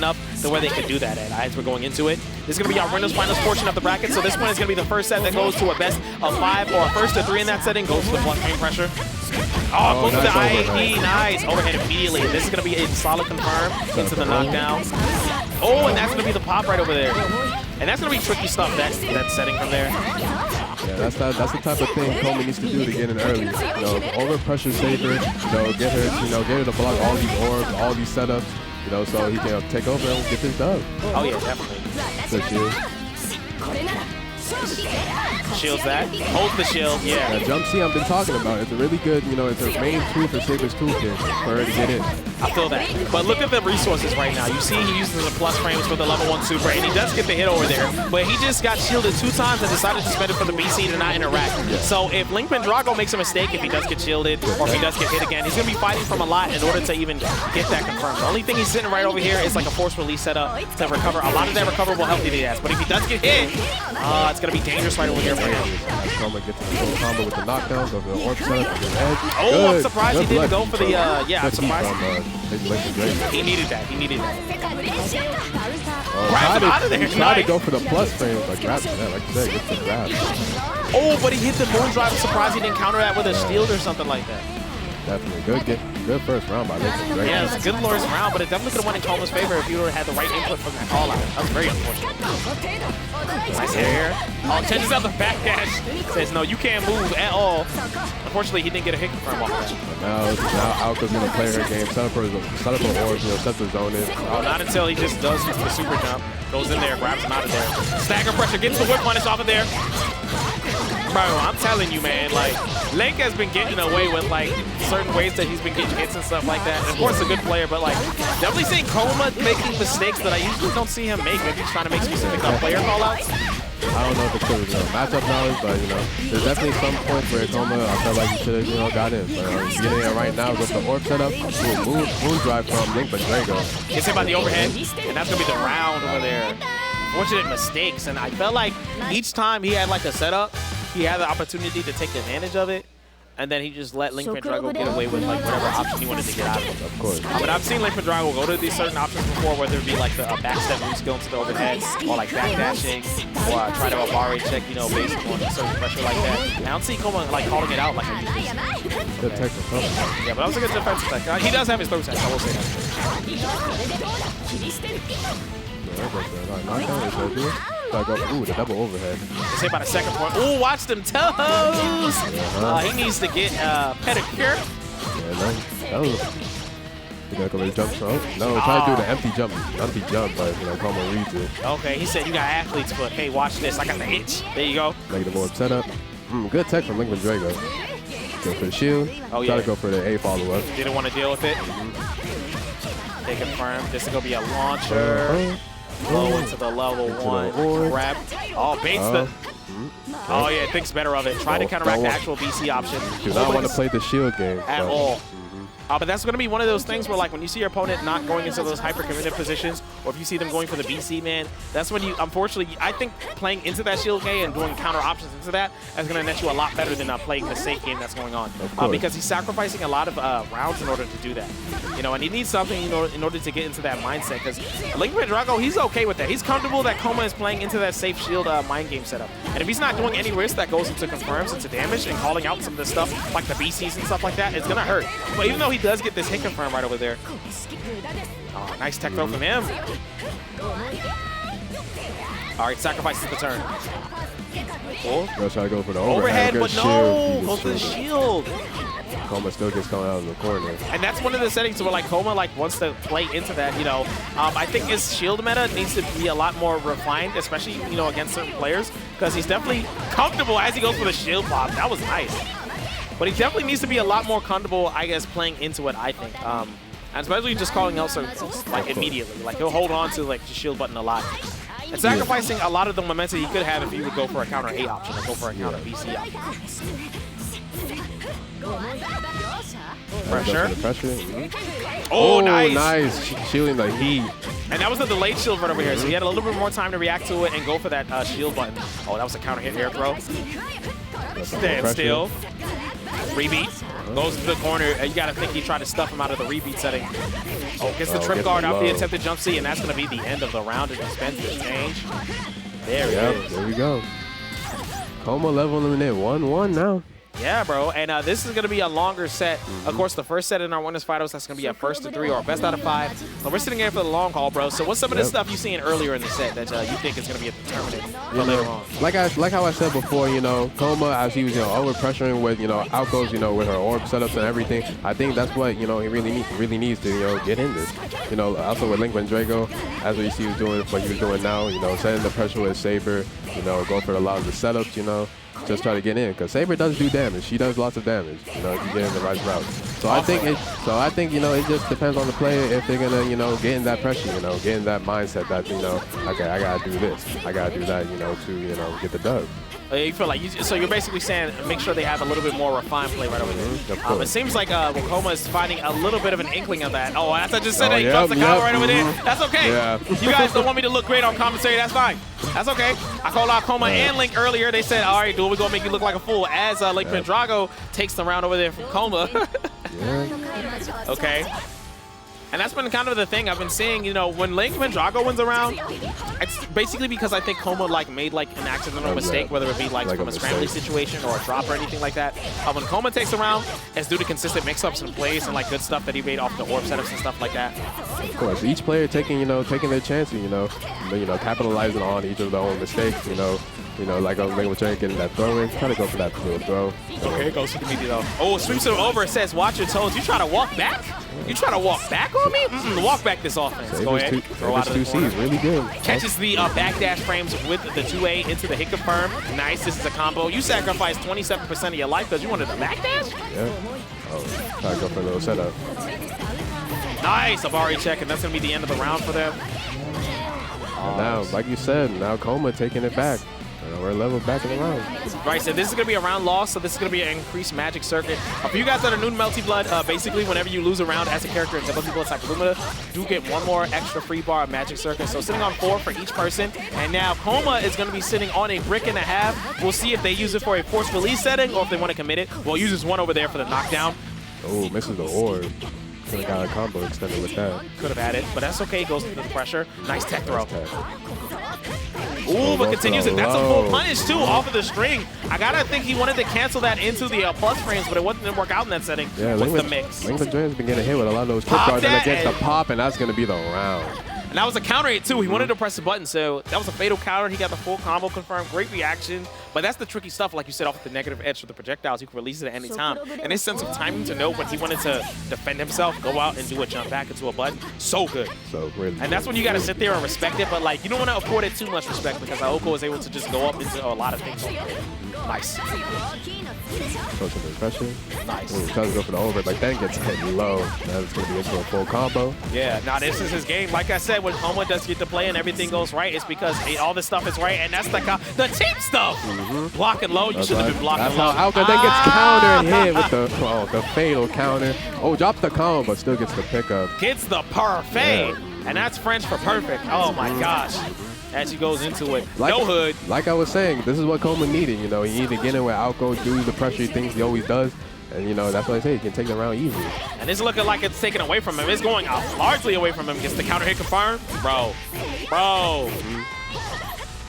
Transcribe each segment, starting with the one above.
enough to where they could do that as we're going into it. This is going to be our winners finals portion of the bracket, so this one is going to be the first set that goes to a best of 5 or a first to 3 in that setting, goes to the front main pressure. Oh, goes to the IAD, nice. Overhead immediately. This is going to be a solid confirm into the knockdown. Oh, and that's going to be the pop right over there. And that's going to be tricky stuff, that setting from there. Yeah, that's the type of thing Coma needs to do to get in early. Over pressure Saber, get her to block all these orbs, all these setups, so he can take over and get this done. Oh yeah, definitely. Good shield. Shields that. Holds the shield, yeah. That jump C I've been talking about, it's a really good, it's a main tool for Saber's toolkit for her to get in. I feel that. But look at the resources right now. You see he uses the plus frames for the level 1 super, and he does get the hit over there. But he just got shielded 2 times and decided to spend it for the BC to not interact. Yeah. So if Link Pendrago makes a mistake, if he does get shielded, or if he does get hit again, he's going to be fighting from a lot in order to even get that confirmed. The only thing he's sitting right over here is like a force release setup to recover. A lot of that recoverable health he has. But if he does get hit, it's going to be dangerous right over here for him. Coma gets the full combo with the knockdown, go for the orb setup, with the edge. Oh, good. I'm surprised he didn't go for the, I'm surprised. He needed that. He needed that. Grab him out of there. Try to go for the plus frame, but grab that, like you said, get the grab. Oh, but he hit the moon drive. I'm surprised he didn't counter that with a shield or something like that. Definitely. Good first round by Link. Yeah, it's a good first round, but it definitely could have went in Coma's favor if you would have had the right input from that call out. That was very unfortunate. Nice air. Oh, changes out the backdash. Says, no, you can't move at all. Unfortunately, he didn't get a hit confirm off that. Now Aoko's going to play her game, set up her orbs, set the zone in. Oh, not until he just does the super jump. Goes in there, grabs him out of there. Stagger pressure, gets the whip punish off of there. Bro, I'm telling you, man, like, Link has been getting away with, like, certain ways that he's been getting hits and stuff like that. And of course, a good player, but, like, definitely seeing Coma making mistakes that I usually don't see him make. Maybe he's trying to make specific player call-outs. I don't know if it's because of matchup knowledge, but, there's definitely some points where Coma, I felt like he should have, got in. But he's getting in right now with the orb setup. Moon drive from Link Pendrago. It's about the overhead, and that's going to be the round over there. Unfortunate mistakes, and I felt like each time he had, like, a setup, he had the opportunity to take advantage of it, and then he just let Link Pendrago get away with like whatever option he wanted to get out of it. Of course. But I've seen Link Pendrago go to these certain options before, whether it be like the backstep root skill into the overhead, or like backdashing, or try to Abare check, based on certain pressure like that. And I don't see Coma like calling it out like I usually see. Good tech for Coma. Yeah, but that was a good defensive tech. He does have his throw tech, I will say that. Ooh, the double overhead. Let's say about a second point. Ooh, watch them toes! He needs to get pedicure. Yeah, no. You gotta go to the jump throw. No, try to do the empty jump, but Coma reads it. Okay, he said you got athlete's foot. Hey, watch this. I got the itch. There you go. Negative orb setup. Good tech from Link Pendrago. Go for the shield. Oh, try to go for the A follow-up. Didn't want to deal with it. They confirmed this is gonna be a launcher. Low into the level 1. Grab. Oh, baits the. Oh, yeah, thinks better of it. Try to counteract the actual BC option. Do not want to play the shield game. At all. But that's going to be one of those things where, like, when you see your opponent not going into those hyper-committed positions, or if you see them going for the BC, man, that's when you, unfortunately, I think playing into that shield game and doing counter options into that is going to net you a lot better than playing the safe game that's going on. Because he's sacrificing a lot of rounds in order to do that. And he needs something in order to get into that mindset. Because Link Pendrago, he's okay with that. He's comfortable that Coma is playing into that safe shield mind game setup. And if he's not doing any risk that goes into confirms, into damage, and calling out some of the stuff like the BCs and stuff like that, it's going to hurt. But even though he does get this hit confirm right over there. Oh, nice tech throw from him. All right, sacrifices the turn. Go try to go for the overhead, but no, goes for the shield. Coma still gets coming out of the corner. And that's one of the settings where like Coma wants to play into that, I think his shield meta needs to be a lot more refined, especially, against certain players, because he's definitely comfortable as he goes for the shield pop. That was nice. But he definitely needs to be a lot more comfortable, I guess, playing into it, I think. And especially just calling out certain things, like, immediately. Like, he'll hold on to, like, the shield button a lot. And sacrificing a lot of the momentum he could have if he would go for a counter A option or go for a counter BC option. Pressure. Oh, nice. Nice. Shielding the heat. And that was a delayed shield right over here, so he had a little bit more time to react to it and go for that shield button. Oh, that was a counter hit air throw. Stand still. Rebeat. Goes to the corner. You got to think he tried to stuff him out of the rebeat setting. Oh, gets the trip guard out the attempted jump C, and that's going to be the end of the round and dispense the change. There it is. There we go. Coma leveling it 1-1 now. Yeah, bro, and this is going to be a longer set. Of course, the first set in our winners finals, that's going to be a 1st to 3 or a best out of 5. So we're sitting here for the long haul, bro. So what's some of the stuff you've seen earlier in the set that you think is going to be a determinant for later on? Like how I said before, Coma, as he was, over pressuring with, Aoko's, with her orb setups and everything. I think that's what, he really needs to, get in this. Also with Pendrago, as what you see what he was doing now, setting the pressure with Saber, go for a lot of the setups, just try to get in, because Saber does do damage. She does lots of damage, if you get in the right route. So I think it just depends on the player if they're gonna, get in that pressure, get in that mindset that, okay, I gotta do this, I gotta do that, to, get the dub. You feel like so you're basically saying make sure they have a little bit more refined play right over there. It seems like Coma is finding a little bit of an inkling of that. Oh, as I just said, he drops the combo right over there. That's okay. Yeah. You guys don't want me to look great on commentary. That's fine. That's okay. I called out Coma and Link earlier. They said, all right, dude, we're going to make you look like a fool as Pendrago takes the round over there from Coma. Okay. And that's been kind of the thing I've been seeing, when Pendrago wins around, it's basically because I think Coma made an accidental mistake, whether it be from a scrambling situation or a drop or anything like that. When Coma takes a round, it's due to consistent mix-ups and plays and good stuff that he made off the orb setups and stuff like that. Of course, each player taking their chances, capitalizing on each of their own mistakes, like I was making with Jay getting that throw in, try to go for that little throw. Okay, goes to the media though. Oh, sweeps it over, says watch your toes. You try to walk back? You try to walk back on me? Walk back this offense. Go ahead. Throw out of the corner. Really good. Catches the backdash frames with the 2A into the hit confirm. Nice. This is a combo. You sacrificed 27% of your life because you wanted a backdash? Yeah. Oh, try to go for a little setup. Nice. Abari check, and that's going to be the end of the round for them. And now, like you said, now Coma taking it back. We're leveled back in the round. Right, so this is going to be a round loss, so this is going to be an increased magic circuit. For you guys that are new to Melty Blood, basically whenever you lose a round as a character in Melty Blood like Lumina, do get one more extra free bar of magic circuit. So sitting on 4 for each person. And now Coma is going to be sitting on a brick and a half. We'll see if they use it for a force release setting or if they want to commit it. We'll use this one over there for the knockdown. Oh, misses the orb. Could have got a combo extended with that. Could have had it, but that's okay. Goes into the pressure. Nice tech throw. Ooh, but continues it. That's a full punish, too, off of the string. I got to think he wanted to cancel that into the plus frames, but it didn't work out in that setting with the mix. Pendrago's been getting hit with a lot of those trip guards, and it gets the pop, and that's going to be the round. And that was a counter hit, too. He wanted to press the button, so that was a fatal counter. He got the full combo confirmed. Great reaction. But that's the tricky stuff, like you said, off the negative edge for the projectiles. You can release it at any time. And his sense of timing to know when he wanted to defend himself, go out and do a jump back into a button, so good. So really. And that's when you got to sit there and respect it, but you don't want to afford it too much respect because Aoko was able to just go up into a lot of things. Nice. Pushing the pressure. Nice. Ooh, tries to go for the over, but then gets hit low. Now it's going to be into a full combo. Yeah, now this is his game. Like I said, when Coma does get to play and everything goes right, it's because all this stuff is right, and that's the cheap stuff. Blocking low, you should have been blocking low. That's how Aoko then gets countered and hit with the fatal counter. Oh, drops the combo, but still gets the pickup. Gets the parfait, and that's French for perfect. Oh my gosh. As he goes into it. No hood. Like I was saying, this is what Coma needed. He needed to get in with Aoko, do the pressure things he always does. And, that's why I say he can take the round easy. And it's looking like it's taken away from him. It's going out largely away from him. Gets the counter hit confirmed. Bro.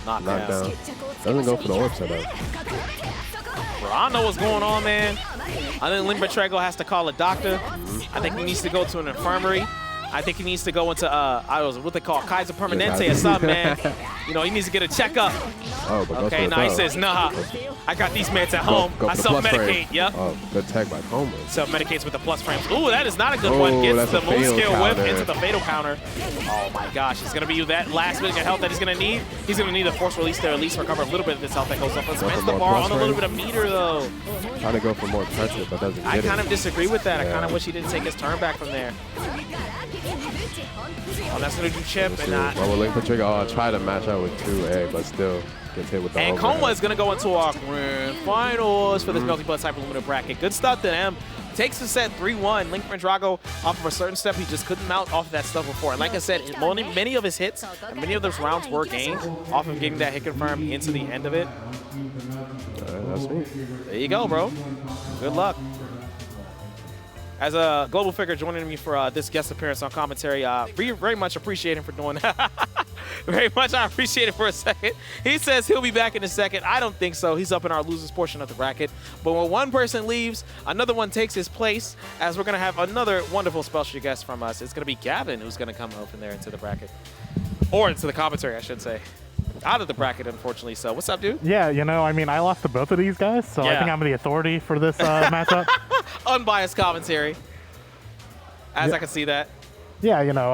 Knockdown. Doesn't go for the orb setup. Bro, I don't know what's going on, man. I think Pendrago has to call a doctor. I think he needs to go to an infirmary. I think he needs to go into, what they call Kaiser Permanente or something, man. He needs to get a checkup. Oh, but okay, now he says, nah, I got these meds at home. I self-medicate, yep. Oh, good tag by Coma. Self-medicates with the plus frames. Ooh, that is not a good one. Gets the move skill whip into the fatal counter. Oh my gosh, it's going to be that last bit of health that he's going to need. He's going to need a force release to at least recover a little bit of this health that goes up. Let's spend the bar on a little bit of meter, though. Trying to go for more pressure, but doesn't get I kind of disagree with that. I kind of wish he didn't take his turn back from there. Oh, that's going to do chip and not. Well, with Pendrago, I'll try to match out with 2A, but still gets hit with the And Coma is going to go into our grand finals for this Melty Blood Cyber Lumina bracket. Good stuff to them. Takes the set 3-1. Pendrago off of a certain step he just couldn't mount off of that stuff before. And like I said, many of his hits and many of those rounds were gained off of getting that hit confirmed into the end of it. That's me. There you go, bro. Good luck. as a global figure joining me for this guest appearance on commentary. Very much appreciate him for doing that. Very much, I appreciate it for a second. He says he'll be back in a second. I don't think so. He's up in our losers portion of the bracket. But when one person leaves, another one takes his place, as we're going to have another wonderful special guest from us. It's going to be Gavin who's going to come up in there into the bracket. Or into the commentary, I should say. Out of the bracket, unfortunately. So what's up, dude? Yeah, you know, I mean, I lost to both of these guys, so I think I'm the authority for this matchup. Unbiased commentary. As I can see that. Yeah, you know,